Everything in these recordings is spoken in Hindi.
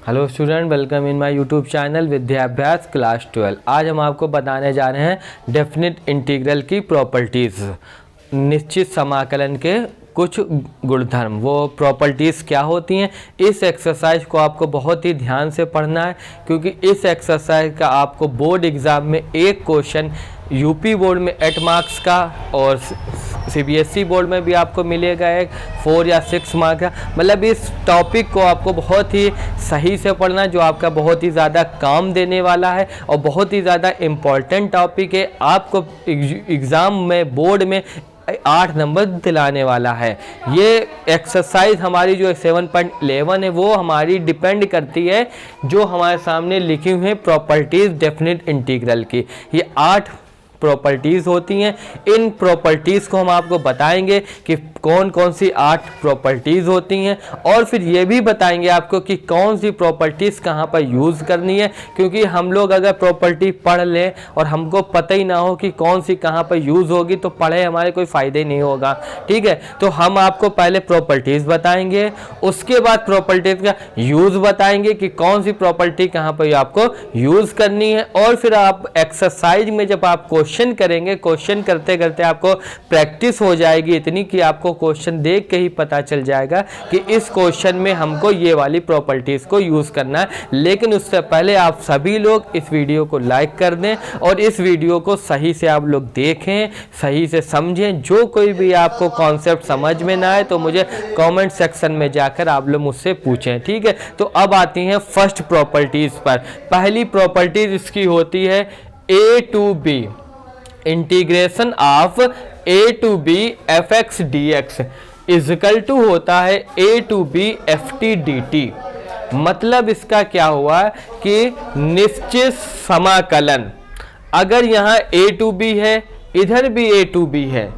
Hello student, welcome in my YouTube channel Vidyabhyas class 12। आज हम आपको बताने जा रहे हैं डेफिनिट इंटीग्रल की प्रॉपर्टीज़, निश्चित समाकलन के कुछ गुणधर्म। वो प्रॉपर्टीज़ क्या होती हैं, इस एक्सरसाइज को आपको बहुत ही ध्यान से पढ़ना है, क्योंकि इस एक्सरसाइज का आपको बोर्ड एग्ज़ाम में एक क्वेश्चन यूपी बोर्ड में 8 मार्क्स का और सीबीएसई बोर्ड में भी आपको मिलेगा एक 4 या 6 मार्क्स का। मतलब इस टॉपिक को आपको बहुत ही सही से पढ़ना, जो आपका बहुत ही ज़्यादा काम देने वाला है और बहुत ही ज़्यादा इम्पॉर्टेंट टॉपिक है। आपको एग्ज़ाम में बोर्ड में 8 नंबर दिलाने वाला है। ये एक्सरसाइज हमारी जो 7.11 है वो हमारी डिपेंड करती है जो हमारे सामने लिखी हुई है प्रॉपर्टीज़ डेफिनिट इंटीग्रल की। ये 8 प्रॉपर्टीज़ होती हैं। इन प्रॉपर्टीज़ को हम आपको बताएंगे कि कौन कौन सी 8 प्रॉपर्टीज़ होती हैं, और फिर ये भी बताएंगे आपको कि कौन सी प्रॉपर्टीज़ कहाँ पर यूज़ करनी है। क्योंकि हम लोग अगर प्रॉपर्टी पढ़ लें और हमको पता ही ना हो कि कौन सी कहाँ पर यूज़ होगी, तो पढ़े हमारे कोई फ़ायदा ही नहीं होगा। ठीक है, तो हम आपको पहले प्रॉपर्टीज़ बताएंगे, उसके बाद प्रॉपर्टीज़ का यूज़ बताएंगे कि कौन सी प्रॉपर्टी कहाँ पर आपको यूज़ करनी है। और फिर आप एक्सरसाइज में जब आप क्वेश्चन करेंगे, क्वेश्चन करते करते आपको प्रैक्टिस हो जाएगी इतनी कि आपको क्वेश्चन देख के ही पता चल जाएगा कि इस क्वेश्चन में हमको ये वाली प्रॉपर्टीज को यूज करना है। लेकिन उससे पहले आप सभी लोग इस वीडियो को लाइक कर दें और इस वीडियो को सही से आप लोग देखें, सही से समझें। जो कोई भी आपको कॉन्सेप्ट समझ में ना आए तो मुझे कमेंट सेक्शन में जाकर आप लोग मुझसे पूछें। ठीक है, तो अब आती हैं फर्स्ट प्रॉपर्टीज पर। पहली प्रॉपर्टीज इसकी होती है a to b integration of a to b fx dx equal to होता है a to b ft dt। मतलब इसका क्या हुआ कि निश्चित समाकलन, अगर यहाँ a to b है, इधर भी a to b है,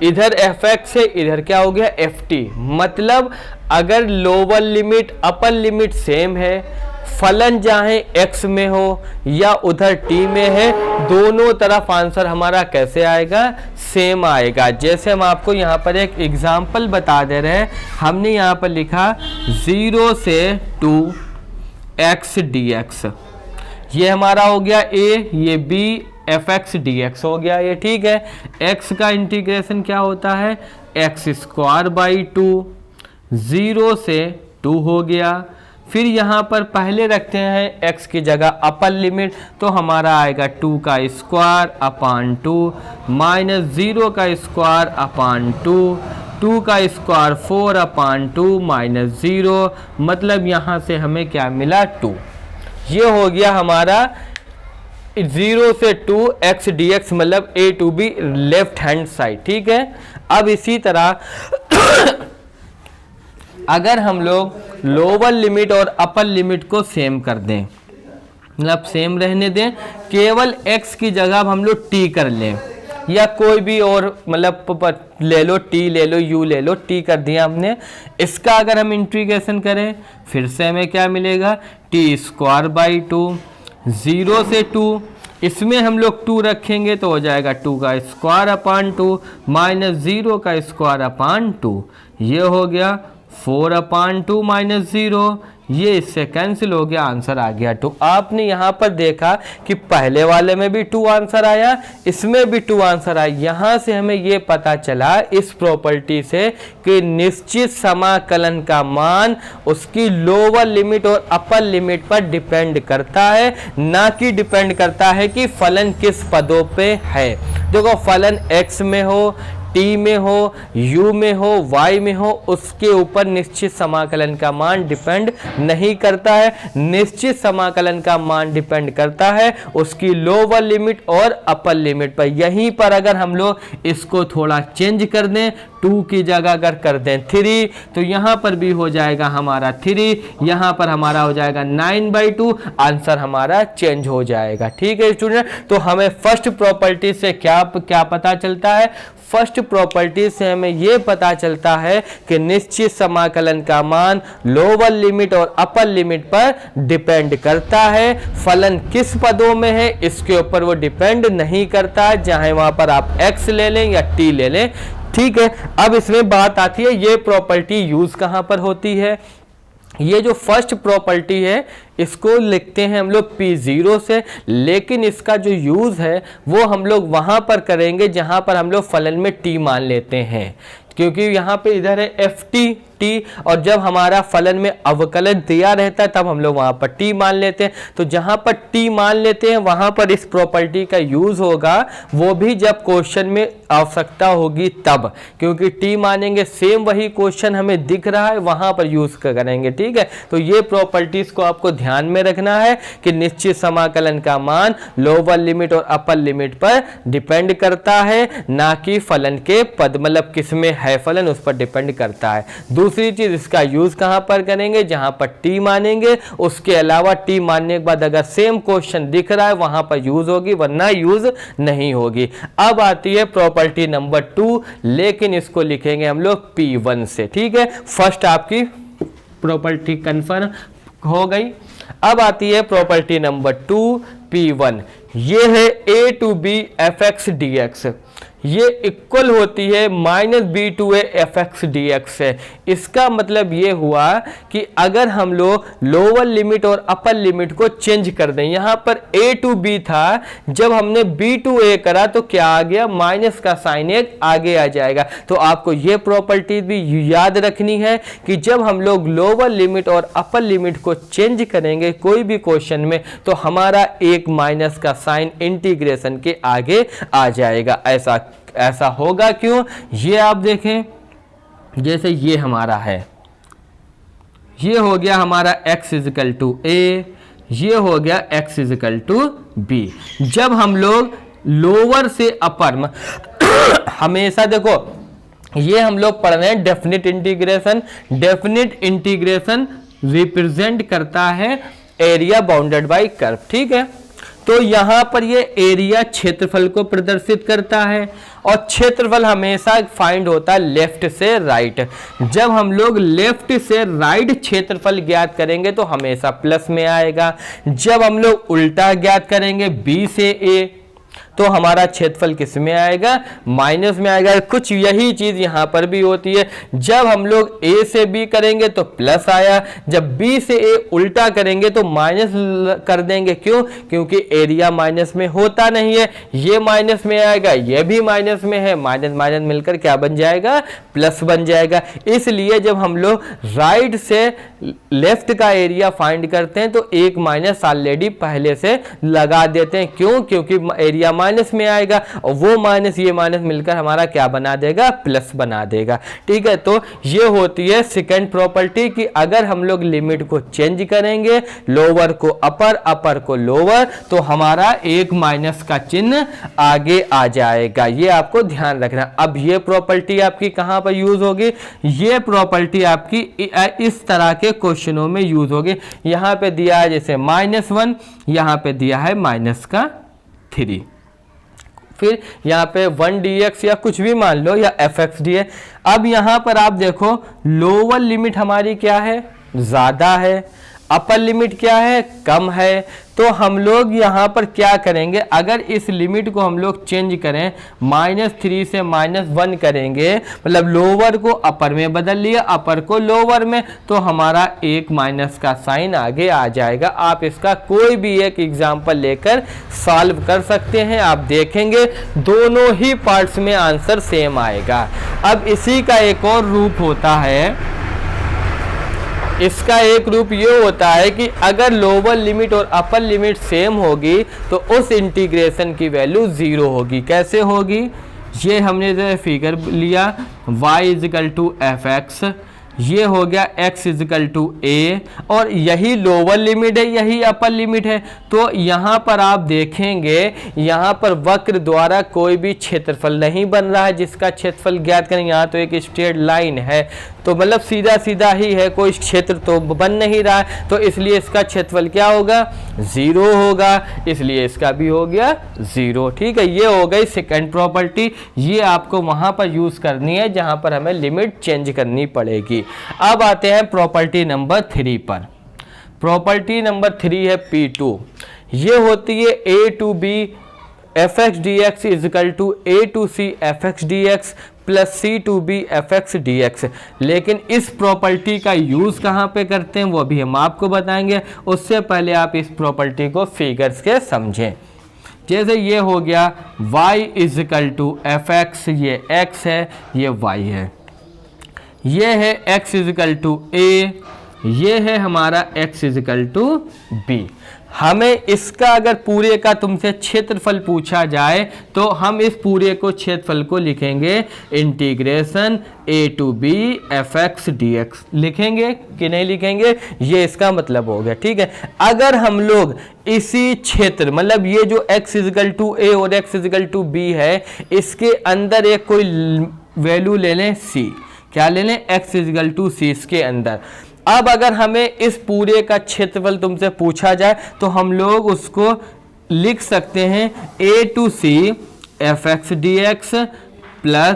इधर fx है, इधर क्या हो गया ft। मतलब अगर lower limit upper limit same है, फलन चाहे x में हो या उधर t में है, दोनों तरफ आंसर हमारा कैसे आएगा, सेम आएगा। जैसे हम आपको यहाँ पर एक एग्जाम्पल बता दे रहे हैं। हमने यहाँ पर लिखा 0 से 2x dx, ये हमारा हो गया a, ये b fx dx हो गया ये। ठीक है, x का इंटीग्रेशन क्या होता है, x स्क्वायर बाई 2, 0 से 2 हो गया। फिर यहाँ पर पहले रखते हैं x की जगह अपर लिमिट, तो हमारा आएगा 2 का स्क्वायर अपान 2 माइनस 0 का स्क्वायर अपान 2, 2 का स्क्वायर 4 अपान 2 माइनस 0। मतलब यहाँ से हमें क्या मिला, 2। ये हो गया हमारा 0 से 2 x dx, मतलब a to b left hand side. ठीक है, अब इसी तरह अगर हम लोग लोअर लिमिट और अपर लिमिट को सेम कर दें, मतलब सेम रहने दें, केवल x की जगह हम लोग t कर लें, या कोई भी और मतलब ले लो, t ले लो, u ले लो, t कर दिया हमने। इसका अगर हम इंटीग्रेशन करें, फिर से हमें क्या मिलेगा, t स्क्वायर बाई 2, 0 से 2, इसमें हम लोग 2 रखेंगे तो हो जाएगा 2 का स्क्वायर अपान 2 माइनस 0 का स्क्वायर अपान 2, ये हो गया 4 अपान 2 माइनस 0, ये इससे कैंसिल हो गया, आंसर आ गया 2। आपने यहाँ पर देखा कि पहले वाले में भी 2 आंसर आया, इसमें भी 2 आंसर आया। यहाँ से हमें ये पता चला इस प्रॉपर्टी से कि निश्चित समाकलन का मान उसकी लोअर लिमिट और अपर लिमिट पर डिपेंड करता है, ना कि डिपेंड करता है कि फलन किस पदों पे है। देखो, फलन x में हो, t में हो, u में हो, y में हो, उसके ऊपर निश्चित समाकलन का मान डिपेंड नहीं करता है। निश्चित समाकलन का मान डिपेंड करता है उसकी लोअर लिमिट और अपर लिमिट पर। यहीं पर अगर हम लोग इसको थोड़ा चेंज कर दें, 2 की जगह अगर कर दें 3, तो यहाँ पर भी हो जाएगा हमारा 3, यहाँ पर हमारा हो जाएगा 9/2, आंसर हमारा चेंज हो जाएगा। ठीक है स्टूडेंट, तो हमें फर्स्ट प्रॉपर्टी से क्या पता चलता है, फर्स्ट प्रॉपर्टी से हमें यह पता चलता है कि निश्चित समाकलन का मान लोअर लिमिट और अपर लिमिट पर डिपेंड करता है। फलन किस पदों में है इसके ऊपर वो डिपेंड नहीं करता, चाहे वहां पर आप x ले लें या t ले लें। ठीक है, अब इसमें बात आती है ये प्रॉपर्टी यूज कहां पर होती है। ये जो फर्स्ट प्रॉपर्टी है इसको लिखते हैं हम लोग P0 से, लेकिन इसका जो यूज़ है वो हम लोग वहाँ पर करेंगे जहाँ पर हम लोग फलन में t मान लेते हैं, क्योंकि यहाँ पे इधर है ft t, और जब हमारा फलन में अवकलन दिया रहता है तब हम लोग वहाँ पर t मान लेते हैं। तो जहाँ पर t मान लेते हैं वहाँ पर इस प्रॉपर्टी का यूज़ होगा, वो भी जब क्वेश्चन में आवश्यकता होगी तब, क्योंकि t मानेंगे सेम वही क्वेश्चन हमें दिख रहा है वहाँ पर यूज़ करेंगे। ठीक है, तो ये प्रॉपर्टीज़ को आपको ध्यान में रखना है कि निश्चित समाकलन का मान लोअर लिमिट और अपर लिमिट पर डिपेंड करता है, ना कि फलन के पद, मतलब किसमें है फलन उस पर डिपेंड करता है। दूसरी चीज, इसका यूज कहां पर करेंगे, जहां पर टी मानेंगे, उसके अलावा टी मानने के बाद अगर सेम क्वेश्चन दिख रहा है वहां पर यूज होगी, वरना यूज नहीं होगी। अब आती है प्रॉपर्टी नंबर 2, लेकिन इसको लिखेंगे हम लोग P1 से। ठीक है, फर्स्ट आपकी प्रॉपर्टी कंफर्म हो गई। अब आती है प्रॉपर्टी नंबर 2 P1, ये है a to b fx dx, ये इक्वल होती है -b/a fx dx है। इसका मतलब ये हुआ कि अगर हम लोग लोअर लिमिट और अपर लिमिट को चेंज कर दें, यहाँ पर a टू b था, जब हमने b टू a करा तो क्या आ गया, माइनस का साइन एक आगे आ जाएगा। तो आपको ये प्रॉपर्टी भी याद रखनी है कि जब हम लोग लोअर लिमिट और अपर लिमिट को चेंज करेंगे कोई भी क्वेश्चन में, तो हमारा एक माइनस का साइन इंटीग्रेशन के आगे आ जाएगा। ऐसा होगा क्यों, ये आप देखें, जैसे ये हमारा है, ये हो गया हमारा x इजिकल टू a, ये हो गया x इजिकल टू b। जब हम लोग लोअर से अपर हमेशा देखो, ये हम लोग पढ़ रहे हैं definite integration. Definite integration represent करता है एरिया बाउंडेड बाय कर्व। ठीक है, तो यहां पर ये एरिया क्षेत्रफल को प्रदर्शित करता है, और क्षेत्रफल हमेशा फाइंड होता है लेफ्ट से राइट। जब हम लोग लेफ्ट से राइट क्षेत्रफल ज्ञात करेंगे तो हमेशा प्लस में आएगा। जब हम लोग उल्टा ज्ञात करेंगे b से a, तो हमारा क्षेत्रफल किस में आएगा, माइनस में आएगा। कुछ यही चीज यहां पर भी होती है, जब हम लोग a से b करेंगे तो प्लस आया, जब b से a उल्टा करेंगे तो माइनस कर देंगे। क्यों, क्योंकि एरिया माइनस में होता नहीं है, ये माइनस में आएगा, ये भी माइनस में है, माइनस माइनस मिलकर क्या बन जाएगा, प्लस बन जाएगा। इसलिए जब हम लोग राइट से लेफ्ट का एरिया फाइंड करते हैं तो एक माइनस ऑलरेडी पहले से लगा देते हैं। क्यों, क्योंकि एरिया माइनस में आएगा, और वो माइनस ये माइनस मिलकर हमारा क्या बना देगा, प्लस बना देगा। ठीक है, तो ये होती है सेकंड प्रॉपर्टी कि अगर हम लोग लिमिट को चेंज करेंगे, लोअर को अपर, अपर को लोअर, तो हमारा एक माइनस का चिन्ह आगे आ जाएगा। ये आपको ध्यान रखना। अब ये प्रॉपर्टी आपकी कहां पर यूज होगी, ये प्रॉपर्टी आपकी इस तरह के क्वेश्चनों में यूज होगी। यहां पे दिया है जैसे -1, यहां पे दिया है -3, फिर यहाँ पे 1 dx या कुछ भी मान लो, या fx dx। अब यहाँ पर आप देखो, लोअर लिमिट हमारी क्या है, ज़्यादा है, अपर लिमिट क्या है, कम है। तो हम लोग यहाँ पर क्या करेंगे, अगर इस लिमिट को हम लोग चेंज करें, -3 से -1 करेंगे, मतलब लोअर को अपर में बदल लिया, अपर को लोअर में, तो हमारा एक माइनस का साइन आगे आ जाएगा। आप इसका कोई भी एक एग्जाम्पल लेकर सॉल्व कर सकते हैं, आप देखेंगे दोनों ही पार्ट्स में आंसर सेम आएगा। अब इसी का एक और रूप होता है, इसका एक रूप ये होता है कि अगर लोअर लिमिट और अपर लिमिट सेम होगी तो उस इंटीग्रेशन की वैल्यू 0 होगी। कैसे होगी, ये हमने जो फिगर लिया, y इजिकल टू fx, ये हो गया x इजिकल टू a, और यही लोअर लिमिट है, यही अपर लिमिट है। तो यहाँ पर आप देखेंगे, यहाँ पर वक्र द्वारा कोई भी क्षेत्रफल नहीं बन रहा है जिसका क्षेत्रफल ज्ञात करेंगे। यहाँ तो एक स्ट्रेट लाइन है, तो मतलब सीधा सीधा ही है, कोई क्षेत्र तो बन नहीं रहा है, तो इसलिए इसका क्षेत्रफल क्या होगा, 0 होगा, इसलिए इसका भी हो गया 0। ठीक है, ये हो गई सेकंड प्रॉपर्टी। ये आपको वहां पर यूज करनी है जहां पर हमें लिमिट चेंज करनी पड़ेगी। अब आते हैं प्रॉपर्टी नंबर 3 पर। प्रॉपर्टी नंबर 3 है P2, ये होती है a to b fx dx equal to a to c fx dx plus c to b f x d x. लेकिन इस प्रॉपर्टी का यूज़ कहाँ पे करते हैं वो भी हम आपको बताएंगे। उससे पहले आप इस प्रॉपर्टी को फिगर्स के समझें। जैसे ये हो गया y equal to f x, ये x है, ये y है, ये है x इजिकल टू a, ये है हमारा x इजिकल टू b। हमें इसका अगर पूरे का तुमसे क्षेत्रफल पूछा जाए तो हम इस पूरे को क्षेत्रफल को लिखेंगे integration a to b f x d x. लिखेंगे कि नहीं लिखेंगे, ये इसका मतलब हो गया। ठीक है, अगर हम लोग इसी क्षेत्र मतलब ये जो x इजिकल टू a और x इजिकल टू b है, इसके अंदर एक कोई वैल्यू ले लें c। क्या ले लें? x इजिकल टू c इसके अंदर। अब अगर हमें इस पूरे का क्षेत्रफल तुमसे पूछा जाए तो हम लोग उसको लिख सकते हैं a to c f x d x plus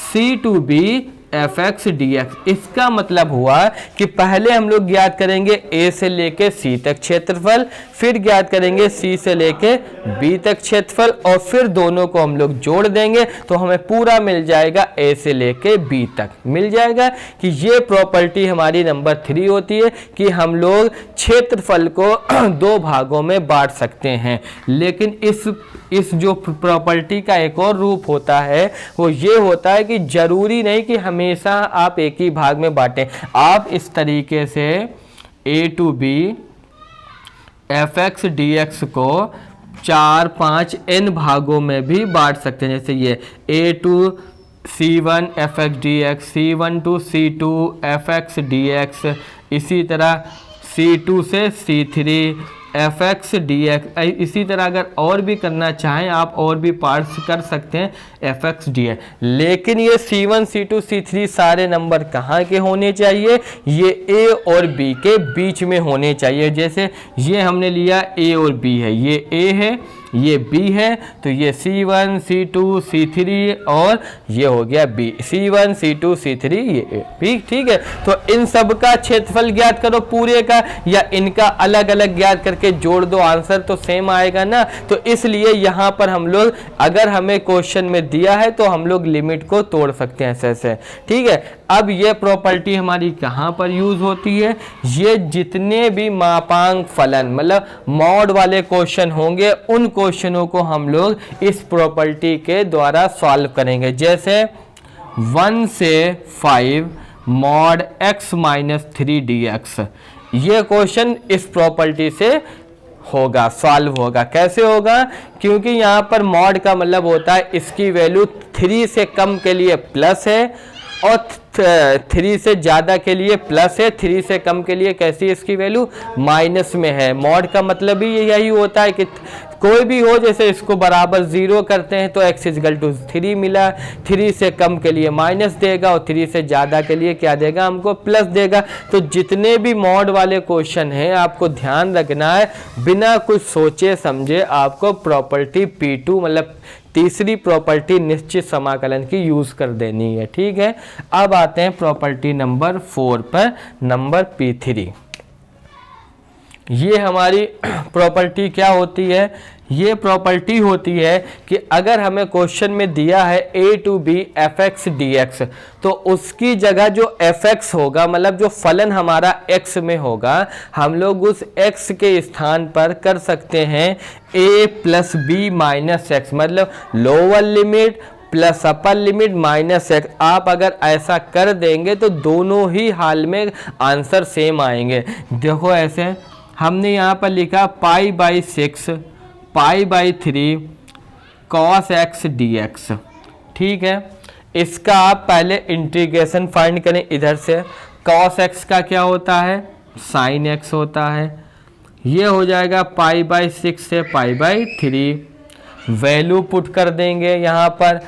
c to b f x d x. इसका मतलब हुआ कि पहले हम लोग ज्ञात करेंगे a से लेके c तक क्षेत्रफल, फिर ज्ञात करेंगे c से लेके b तक क्षेत्रफल, और फिर दोनों को हम लोग जोड़ देंगे तो हमें पूरा मिल जाएगा a से लेके b तक मिल जाएगा। कि ये प्रॉपर्टी हमारी नंबर 3 होती है कि हम लोग क्षेत्रफल को दो भागों में बांट सकते हैं। लेकिन इस जो प्रॉपर्टी का एक और रूप होता है वो ये होता है कि जरूरी नहीं कि हमेशा आप एक ही भाग में बांटें। आप इस तरीके से a to b f x d x को 4, 5 n भागों में भी बांट सकते हैं। जैसे ये a to c1 f x d x, c1 to c2 f x d x, इसी तरह c2 से c3 F x d x. इसी तरह अगर और भी करना चाहें आप और भी पार्ट्स कर सकते हैं एफ एक्स डी एक्स। लेकिन ये c1 c2 c3 सारे नंबर कहाँ के होने चाहिए? ये a और b के बीच में होने चाहिए। जैसे ये हमने लिया a और b है, ये a है, ये b है, तो ये c1 c2 c3 और ये हो गया b, c1 c2 c3 ये b। ठीक है, तो इन सब का क्षेत्रफल ज्ञात करो पूरे का, या इनका अलग अलग ज्ञात करके जोड़ दो, आंसर तो सेम आएगा ना। तो इसलिए यहाँ पर हम लोग अगर हमें क्वेश्चन में दिया है तो हम लोग लिमिट को तोड़ सकते हैं ऐसे ऐसे। ठीक है, अब ये प्रॉपर्टी हमारी कहाँ पर यूज होती है? ये जितने भी मापांक फलन मतलब मॉड वाले क्वेश्चन होंगे उन क्वेश्चनों को हम लोग इस प्रॉपर्टी के द्वारा सॉल्व करेंगे। जैसे 1 से 5 मॉड x माइनस 3 dx, ये क्वेश्चन इस प्रॉपर्टी से होगा, सॉल्व होगा। कैसे होगा? क्योंकि यहाँ पर मॉड का मतलब होता है इसकी वैल्यू 3 से कम के लिए प्लस है और 3 से ज़्यादा के लिए प्लस है, 3 से कम के लिए कैसी इसकी वैल्यू माइनस में है। मॉड का मतलब ही यही होता है कि कोई भी हो, जैसे इसको बराबर 0 करते हैं तो x इजिकल टू 3 मिला, 3 से कम के लिए माइनस देगा और 3 से ज़्यादा के लिए क्या देगा? हमको प्लस देगा। तो जितने भी मॉड वाले क्वेश्चन हैं आपको ध्यान रखना है, बिना कुछ सोचे समझे आपको प्रॉपर्टी P2 मतलब तीसरी प्रॉपर्टी निश्चित समाकलन की यूज़ कर देनी है। ठीक है, अब आते हैं प्रॉपर्टी नंबर 4 पर, नंबर P3। ये हमारी प्रॉपर्टी क्या होती है? ये प्रॉपर्टी होती है कि अगर हमें क्वेश्चन में दिया है a to b f x d x, तो उसकी जगह जो एफ एक्स होगा मतलब जो फलन हमारा x में होगा, हम लोग उस x के स्थान पर कर सकते हैं a plus B minus X, मतलब lower limit plus upper limit minus X. आप अगर ऐसा कर देंगे तो दोनों ही हाल में आंसर सेम आएंगे। देखो ऐसे हमने यहाँ पर लिखा π/6 π/3 cos x dx। ठीक है, इसका आप पहले इंटीग्रेशन फाइंड करें। इधर से cos x का क्या होता है? sin x होता है। ये हो जाएगा π/6 से π/3, वैल्यू पुट कर देंगे यहाँ पर।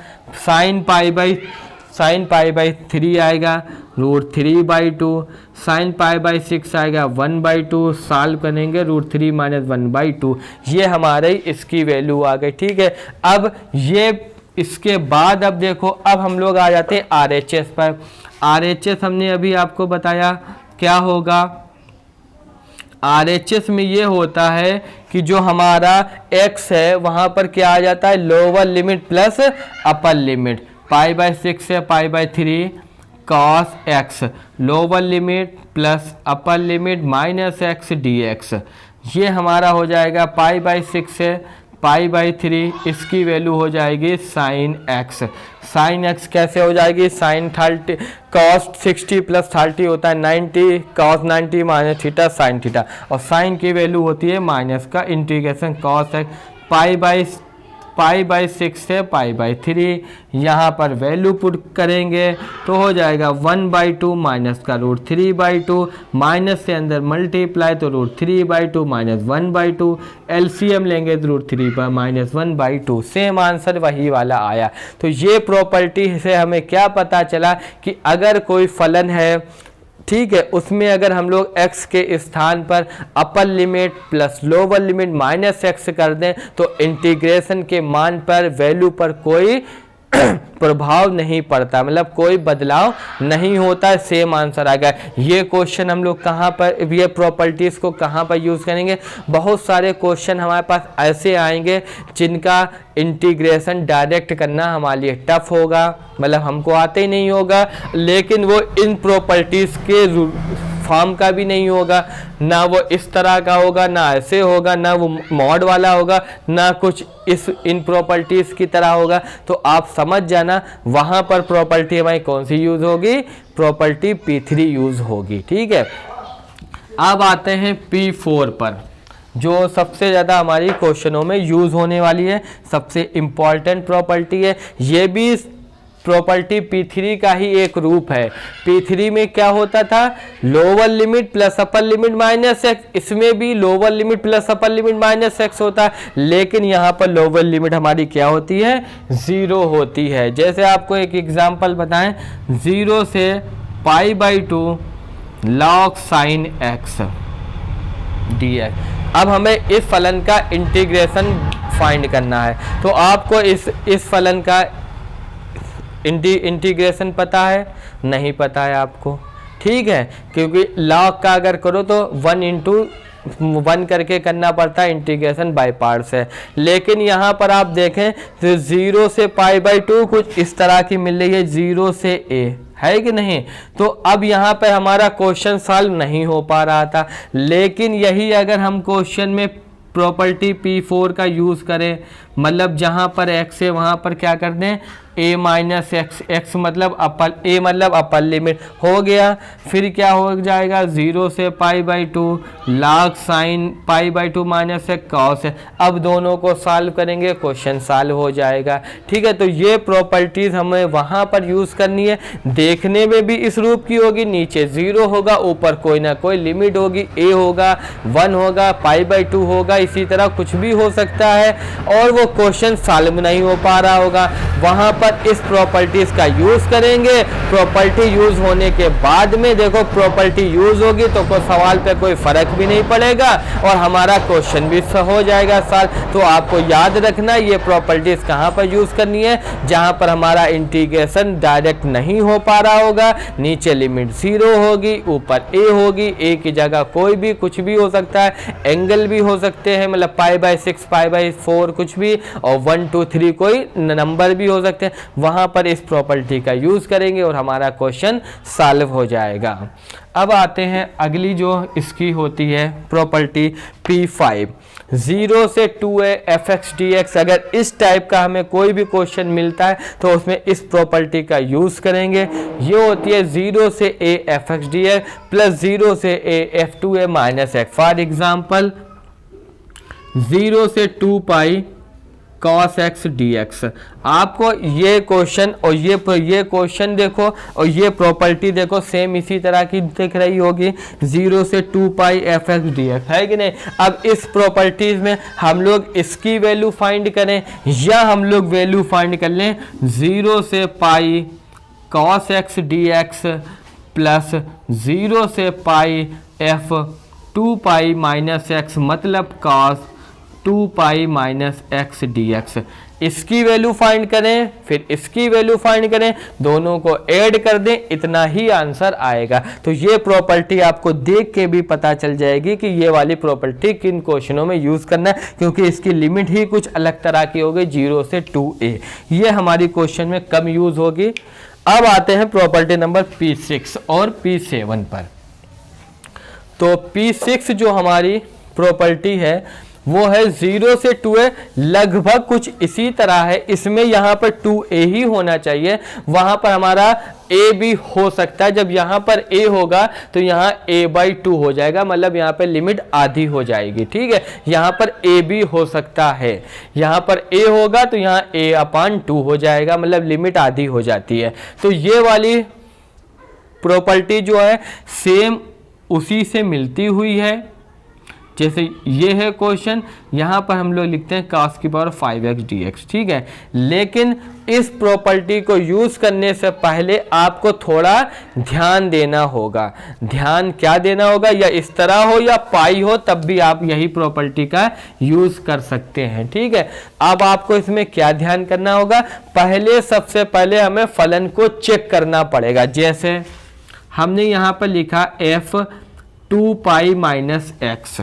sin π/3 आएगा √3/2, sin π/6 आएगा 1/2, सॉल्व करेंगे √3 - 1/2, ये हमारे इसकी वैल्यू आ गई। ठीक है, अब ये इसके बाद अब देखो, अब हम लोग आ जाते हैं RHS पर। RHS हमने अभी आपको बताया क्या होगा। RHS में ये होता है कि जो हमारा x है वहाँ पर क्या आ जाता है? Lower limit plus upper limit. π/6 है π/3 cos x lower limit plus upper limit minus x dx, ये हमारा हो जाएगा π/6 है π/3, इसकी वैल्यू हो जाएगी साइन x। साइन x कैसे हो जाएगी, साइन 30 cos 60 प्लस 30 होता है 90 cos 90 minus theta sine theta, और साइन की वैल्यू होती है माइनस का इंटीग्रेशन cos x π/6 से π/3, यहाँ पर वैल्यू पुट करेंगे तो हो जाएगा 1/2 माइनस का √3/2, माइनस से अंदर मल्टीप्लाई तो √3/2 माइनस 1/2, एलसीएम लेंगे तो √3 माइनस 1/2, सेम आंसर वही वाला आया। तो ये प्रॉपर्टी से हमें क्या पता चला कि अगर कोई फलन है, ठीक है, उसमें अगर हम लोग x के स्थान पर upper limit plus lower limit minus x कर दें तो इंटीग्रेशन के मान पर वैल्यू पर कोई प्रभाव नहीं पड़ता, मतलब कोई बदलाव नहीं होता है, सेम आंसर आ गया। ये क्वेश्चन हम लोग कहाँ पर, ये प्रॉपर्टीज़ को कहाँ पर यूज़ करेंगे, बहुत सारे क्वेश्चन हमारे पास ऐसे आएंगे जिनका इंटीग्रेशन डायरेक्ट करना हमारे लिए टफ होगा, मतलब हमको आते ही नहीं होगा, लेकिन वो इन प्रॉपर्टीज़ के फॉर्म का भी नहीं होगा, ना वो इस तरह का होगा, ना ऐसे होगा, ना वो मॉड वाला होगा, ना कुछ इन प्रॉपर्टीज़ की तरह होगा। तो आप समझ जाना वहाँ पर प्रॉपर्टी हमारी कौन सी यूज़ होगी, प्रॉपर्टी P3 यूज़ होगी, ठीक है। अब आते हैं P4 पर, जो सबसे ज़्यादा हमारी क्वेश्चनों में यूज़ होने वाली है, सबसे इम्पॉर्टेंट प्रॉपर्टी है। ये भी प्रॉपर्टी P3 का ही एक रूप है। P3 में क्या होता था, lower limit plus upper limit minus x, इसमें भी lower limit plus upper limit minus x होता है, लेकिन यहाँ पर लोअर लिमिट हमारी क्या होती है, 0 होती है। जैसे आपको एक एग्जांपल बताएं, 0 से π/2 log sin x dx। अब हमें इस फलन का इंटीग्रेशन फाइंड करना है, तो आपको इस फलन का इंटीग्रेशन पता है, नहीं पता है आपको, ठीक है, क्योंकि लॉग का अगर करो तो 1 करके करना पड़ता है, इंटीग्रेशन बाय पार्ट्स है। लेकिन यहाँ पर आप देखें तो 0 से π/2 कुछ इस तरह की मिल रही है, 0 से a है कि नहीं। तो अब यहाँ पर हमारा क्वेश्चन सॉल्व नहीं हो पा रहा था, लेकिन यही अगर हम क्वेश्चन में प्रॉपर्टी P4 का यूज़ करें, मतलब जहाँ पर x है वहाँ पर क्या कर दें, a माइनस एक्स, एक्स मतलब अपर, a मतलब अपर लिमिट हो गया, फिर क्या हो जाएगा 0 से π/2 log sine π/2 minus X cos है। अब दोनों को सॉल्व करेंगे, क्वेश्चन सॉल्व हो जाएगा, ठीक है। तो ये प्रॉपर्टीज़ हमें वहाँ पर यूज़ करनी है, देखने में भी इस रूप की होगी, नीचे 0 होगा, ऊपर कोई ना कोई लिमिट होगी, a होगा, 1 होगा, π/2 होगा, इसी तरह कुछ भी हो सकता है, और वो क्वेश्चन सॉल्व नहीं हो पा रहा होगा। वहाँ पर इस प्रॉपर्टीज का यूज करेंगे, प्रॉपर्टी यूज होने के बाद में देखो प्रॉपर्टी यूज होगी तो कोई सवाल पे कोई फर्क भी नहीं पड़ेगा और हमारा क्वेश्चन भी हो जाएगा सॉल्व। तो आपको याद रखना ये प्रॉपर्टीज कहाँ पर यूज करनी है, जहाँ पर हमारा इंटीग्रेशन डायरेक्ट नहीं हो पा रहा होगा, नीचे लिमिट 0 होगी, ऊपर a होगी, a की जगह कोई भी कुछ भी हो सकता है, एंगल भी हो सकते हैं, मतलब π/6 π/4 कुछ भी, और 1 2 3 कोई नंबर भी हो सकते हैं। वहां पर इस प्रॉपर्टी का यूज करेंगे और हमारा क्वेश्चन सॉल्व हो जाएगा। अब आते हैं अगली जो इसकी होती है प्रॉपर्टी P5, 0 से 2a fx dx। अगर इस टाइप का हमें कोई भी क्वेश्चन मिलता है तो उसमें इस प्रॉपर्टी का यूज करेंगे। ये होती है 0 से a fx dx प्लस 0 से a f2a minus x। For example 0 से 2π cos x dx। आपको ये क्वेश्चन और ये क्वेश्चन देखो और ये प्रॉपर्टी देखो, सेम इसी तरह की दिख रही होगी, 0 से 2π fx dx, है कि नहीं। अब इस प्रॉपर्टीज में हम लोग इसकी वैल्यू फाइंड करें या हम लोग वैल्यू फाइंड कर लें 0 से π cos x dx प्लस 0 से π f 2π माइनस x मतलब cos 2 pi minus x d x. इसकी वैल्यू फाइंड करें, फिर इसकी वैल्यू फाइंड करें, दोनों को ऐड कर दें, इतना ही आंसर आएगा। तो ये प्रॉपर्टी आपको देख के भी पता चल जाएगी कि ये वाली प्रॉपर्टी किन क्वेश्चनों में यूज करना है, क्योंकि इसकी लिमिट ही कुछ अलग तरह की होगी 0 से 2a। ये हमारी क्वेश्चन में कम यूज होगी। अब आते हैं प्रॉपर्टी नंबर P6 और P7 पर। तो P6 जो हमारी प्रॉपर्टी है वो है 0 से 2a, लगभग कुछ इसी तरह है। इसमें यहाँ पर 2a ही होना चाहिए, वहां पर हमारा a भी हो सकता है। जब यहाँ पर a होगा तो यहाँ a/2 हो जाएगा, मतलब यहाँ पर लिमिट आधी हो जाएगी। ठीक है, यहाँ पर a भी हो सकता है, यहाँ पर a होगा तो यहाँ a/2 हो जाएगा, मतलब लिमिट आधी हो जाती है। तो ये वाली प्रॉपर्टी जो है सेम उसी से मिलती हुई है। जैसे ये है क्वेश्चन, यहाँ पर हम लोग लिखते हैं cos की पावर 5x dx। ठीक है, लेकिन इस प्रॉपर्टी को यूज करने से पहले आपको थोड़ा ध्यान देना होगा। ध्यान क्या देना होगा, या इस तरह हो या पाई हो, तब भी आप यही प्रॉपर्टी का यूज कर सकते हैं। ठीक है, अब आपको इसमें क्या ध्यान करना होगा, पहले सबसे पहले हमें फलन को चेक करना पड़ेगा। जैसे हमने यहाँ पर लिखा f 2 पाई माइनस एक्स,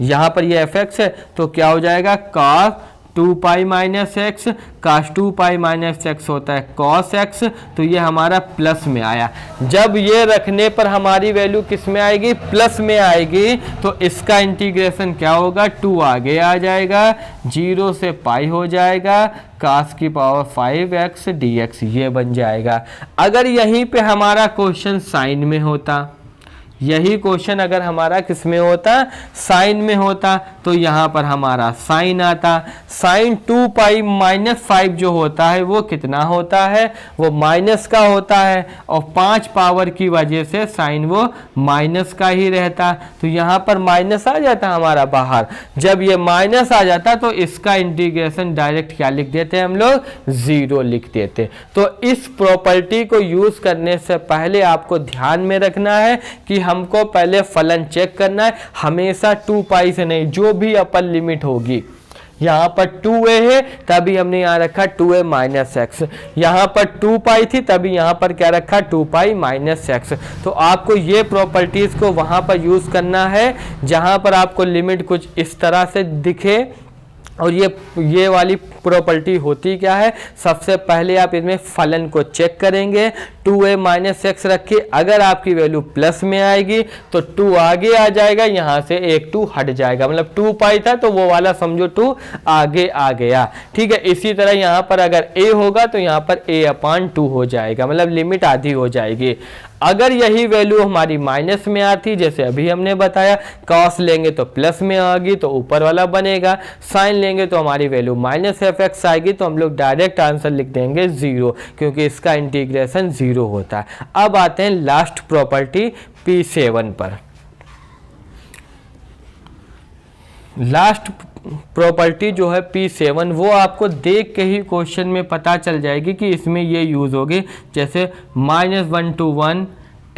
यहाँ पर ये fx है तो क्या हो जाएगा cos 2 pi minus x, cos 2 pi minus x होता है cos x, तो ये हमारा प्लस में आया। जब ये रखने पर हमारी वैल्यू किस में आएगी, प्लस में आएगी, तो इसका इंटीग्रेशन क्या होगा, 2 आगे आ जाएगा, 0 से पाई हो जाएगा, cos की पावर 5x dx ये बन जाएगा। अगर यहीं पे हमारा क्वेश्चन साइन में होता, यही क्वेश्चन अगर हमारा किस में होता, साइन में होता, तो यहाँ पर हमारा साइन आता। साइन 2 पाई माइनस 5 जो होता है वो कितना होता है, वो माइनस का होता है, और 5 पावर की वजह से साइन वो माइनस का ही रहता। तो यहाँ पर माइनस आ जाता हमारा बाहर। जब ये माइनस आ जाता तो इसका इंटीग्रेशन डायरेक्ट क्या लिख देते हैं हम लोग, 0 लिख देते। तो इस प्रॉपर्टी को यूज करने से पहले आपको ध्यान में रखना है कि हमको पहले फलन चेक करना है, हमेशा 2 पाई से नहीं, जो भी अपर लिमिट होगी। यहाँ पर 2a है तभी हमने यहाँ रखा 2a माइनस एक्स, यहाँ पर 2 पाई थी तभी यहाँ पर क्या रखा 2 पाई माइनस एक्स। तो आपको ये प्रॉपर्टीज को वहाँ पर यूज करना है जहाँ पर आपको लिमिट कुछ इस तरह से दिखे। और ये वाली प्रॉपर्टी होती क्या है, सबसे पहले आप इसमें फलन को चेक करेंगे, 2a माइनस एक्स रखिए, अगर आपकी वैल्यू प्लस में आएगी तो 2 आगे आ जाएगा, यहाँ से एक 2 हट जाएगा, मतलब 2 पाई था तो वो वाला समझो 2 आगे आ गया। ठीक है, इसी तरह यहाँ पर अगर a होगा तो यहाँ पर a/2 हो जाएगा, मतलब लिमिट आधी हो जाएगी। अगर यही वैल्यू हमारी माइनस में आती, जैसे अभी हमने बताया, कॉस लेंगे तो प्लस में आएगी तो ऊपर वाला बनेगा, साइन लेंगे तो हमारी वैल्यू माइनस fx आएगी, तो हम लोग डायरेक्ट आंसर लिख देंगे 0, क्योंकि इसका इंटीग्रेशन 0 होता है। अब आते हैं लास्ट प्रॉपर्टी P7 पर। लास्ट प्रॉपर्टी जो है P7, वो आपको देख के ही क्वेश्चन में पता चल जाएगी कि इसमें ये यूज होगी। जैसे -1 to 1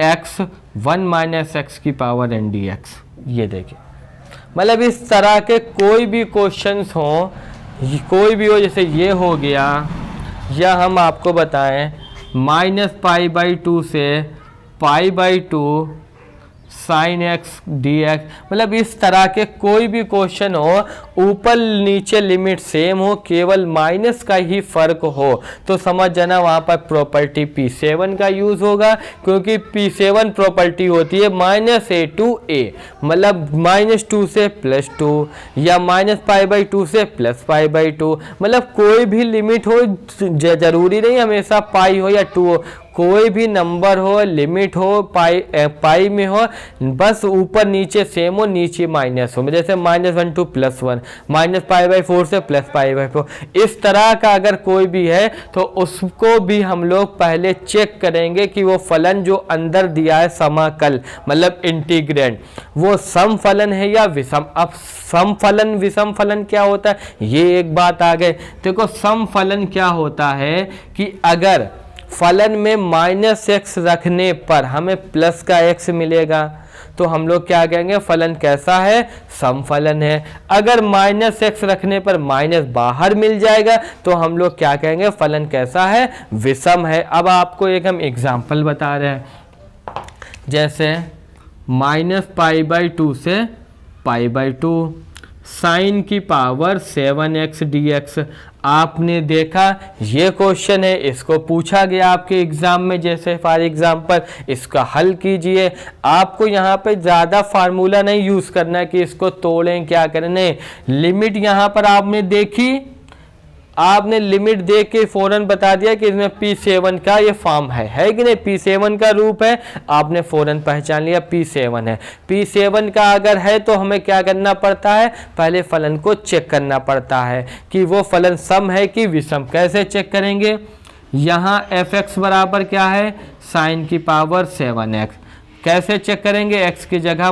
x 1 माइनस एक्स की पावर n dx, ये देखिए, मतलब इस तरह के कोई भी क्वेश्चंस हों, कोई भी हो, जैसे ये हो गया, या हम आपको बताएं -π/2 से π/2 साइन एक्स डी एक्स, मतलब इस तरह के कोई भी क्वेश्चन हो, ऊपर नीचे लिमिट सेम हो, केवल माइनस का ही फर्क हो, तो समझ जाना वहाँ पर प्रॉपर्टी P7 का यूज होगा, क्योंकि P7 प्रॉपर्टी होती है -a to a, मतलब -2 से +2 या -π/2 से +π/2, मतलब कोई भी लिमिट हो, जरूरी नहीं हमेशा पाई हो या 2 हो, कोई भी नंबर हो, लिमिट हो, पाई में हो, बस ऊपर नीचे सेम हो, नीचे माइनस हो, जैसे -1 to +1, -π/4 से +π/4, इस तरह का अगर कोई भी है तो उसको भी हम लोग पहले चेक करेंगे कि वो फलन जो अंदर दिया है समाकल, मतलब इंटीग्रेंड, वो सम फलन है या विषम। अब सम फलन विषम फलन क्या होता है, ये एक बात आ गई। देखो सम फलन क्या होता है कि अगर फलन में -x रखने पर हमें प्लस का x मिलेगा, तो हम लोग क्या कहेंगे, फलन कैसा है, समफलन है। अगर माइनस एक्स रखने पर माइनस बाहर मिल जाएगा तो हम लोग क्या कहेंगे, फलन कैसा है, विषम है। अब आपको एक हम एग्जाम्पल बता रहे हैं, जैसे -π/2 से π/2 साइन की पावर 7x dx। आपने देखा ये क्वेश्चन है, इसको पूछा गया आपके एग्जाम में, जैसे फॉर एग्जांपल इसका हल कीजिए। आपको यहाँ पे ज़्यादा फार्मूला नहीं यूज़ करना है कि इसको तोड़ें क्या करें, नहीं, लिमिट यहाँ पर आपने देखी, आपने लिमिट देख के फौरन बता दिया कि इसमें P7 का ये फॉर्म है कि नहीं, P7 का रूप है, आपने फौरन पहचान लिया P7 है। P7 का अगर है तो हमें क्या करना पड़ता है, पहले फलन को चेक करना पड़ता है कि वो फलन सम है कि विषम। कैसे चेक करेंगे, यहाँ fx बराबर क्या है, साइन की पावर 7x। कैसे चेक करेंगे, x की जगह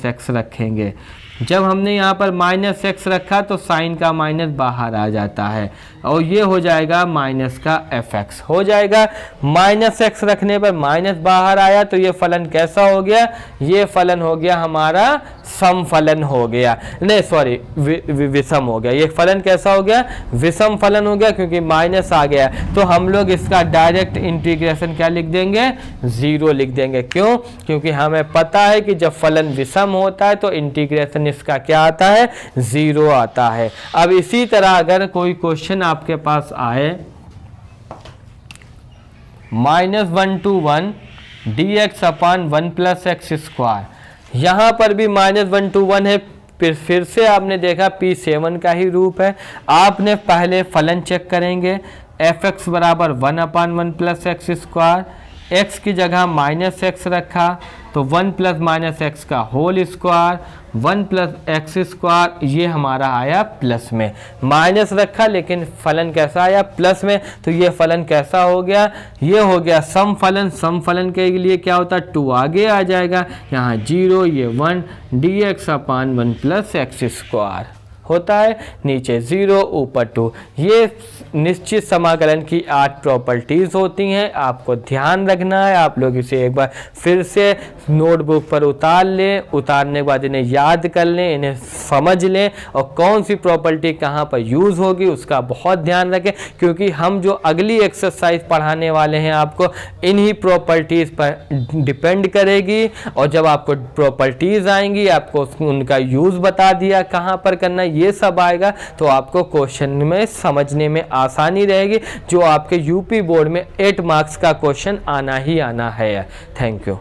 -x रखेंगे। जब हमने यहाँ पर -x रखा तो साइन का माइनस बाहर आ जाता है और ये हो जाएगा माइनस का fx हो जाएगा। -x रखने पर माइनस बाहर आया तो ये फलन कैसा हो गया, ये फलन हो गया हमारा समफलन हो गया, नहीं सॉरी विषम हो गया। ये फलन कैसा हो गया, विषम फलन हो गया, क्योंकि माइनस आ गया। तो हम लोग इसका डायरेक्ट इंटीग्रेशन क्या लिख देंगे, 0 लिख देंगे। क्यों, क्योंकि हमें पता है कि जब फलन विषम होता है तो इंटीग्रेशन इसका क्या आता है, 0 आता है। अब इसी तरह अगर कोई क्वेश्चन आपके पास आए, -1 to 1 dx/1 + x², यहाँ पर भी -1 to 1 है। फिर से आपने देखा P7 का ही रूप है। आपने पहले फलन चेक करेंगे, fx बराबर 1/1 + x², x की जगह -x रखा तो 1 + -x का होल स्क्वायर, 1 + x², ये हमारा आया प्लस में। माइनस रखा लेकिन फलन कैसा आया, प्लस में, तो ये फलन कैसा हो गया, ये हो गया समफलन। समफलन के लिए क्या होता है, 2 आगे आ जाएगा, यहाँ 0, ये 1 dx/1 + x² होता है, नीचे 0 ऊपर 2। ये निश्चित समाकलन की 8 प्रॉपर्टीज़ होती हैं, आपको ध्यान रखना है। आप लोग इसे एक बार फिर से नोटबुक पर उतार लें, उतारने के बाद इन्हें याद कर लें, इन्हें समझ लें और कौन सी प्रॉपर्टी कहाँ पर यूज़ होगी उसका बहुत ध्यान रखें, क्योंकि हम जो अगली एक्सरसाइज पढ़ाने वाले हैं आपको इन्हीं प्रॉपर्टीज़ पर डिपेंड करेगी। और जब आपको प्रॉपर्टीज़ आएंगी, आपको उनका यूज़ बता दिया कहाँ पर करना, ये सब आएगा तो आपको क्वेश्चन में समझने में आसानी रहेगी, जो आपके यूपी बोर्ड में 8 मार्क्स का क्वेश्चन आना ही आना है। Thank you.